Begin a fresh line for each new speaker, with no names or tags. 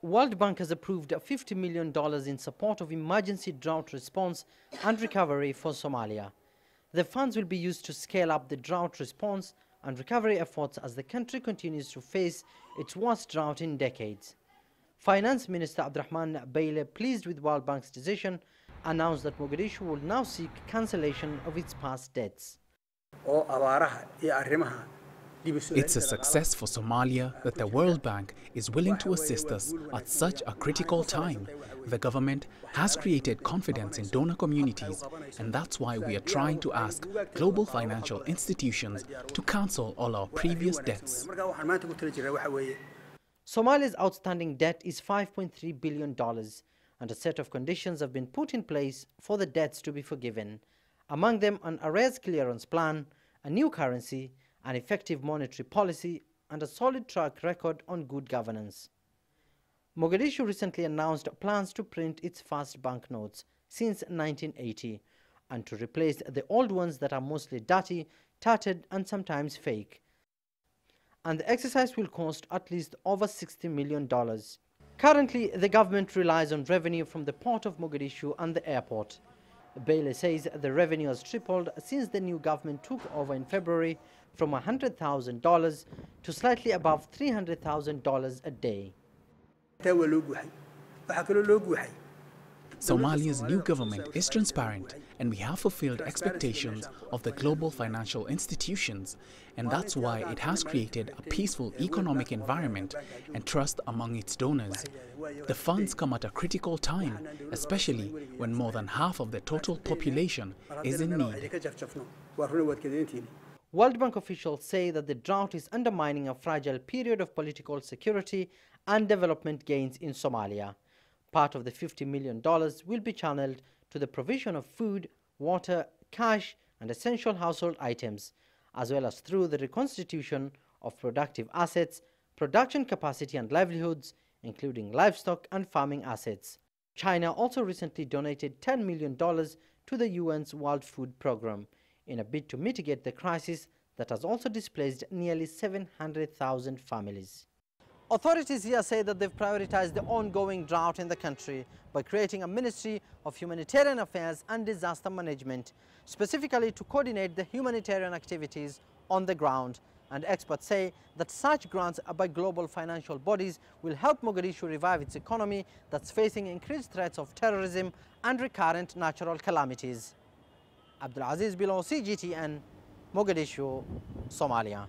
World Bank has approved $50 million in support of emergency drought response and recovery for Somalia. The funds will be used to scale up the drought response and recovery efforts as the country continues to face its worst drought in decades. Finance Minister Billow, pleased with World Bank's decision, announced that Mogadishu will now seek cancellation of its past debts.
It's a success for Somalia that the World Bank is willing to assist us at such a critical time. The government has created confidence in donor communities, and that's why we are trying to ask global financial institutions to cancel all our previous debts.
Somalia's outstanding debt is $5.3 billion, and a set of conditions have been put in place for the debts to be forgiven. Among them, an arrears clearance plan, a new currency, an effective monetary policy, and a solid track record on good governance. Mogadishu recently announced plans to print its first banknotes since 1980 and to replace the old ones that are mostly dirty, tattered, and sometimes fake. And the exercise will cost at least over $60 million. Currently, the government relies on revenue from the port of Mogadishu and the airport. Billow says the revenue has tripled since the new government took over in February, from $100,000 to slightly above $300,000 a day.
Somalia's new government is transparent, and we have fulfilled expectations of the global financial institutions, and that's why it has created a peaceful economic environment and trust among its donors. The funds come at a critical time, especially when more than half of the total population is in need.
World Bank officials say that the drought is undermining a fragile period of political security and development gains in Somalia. Part of the $50 million will be channeled to the provision of food, water, cash, and essential household items, as well as through the reconstitution of productive assets, production capacity and livelihoods, including livestock and farming assets. China also recently donated $10 million to the UN's World Food Programme in a bid to mitigate the crisis that has also displaced nearly 700,000 families. Authorities here say that they've prioritized the ongoing drought in the country by creating a Ministry of Humanitarian Affairs and Disaster Management, specifically to coordinate the humanitarian activities on the ground. And experts say that such grants by global financial bodies will help Mogadishu revive its economy that's facing increased threats of terrorism and recurrent natural calamities. Abdulaziz, Billow, CGTN, Mogadishu, Somalia.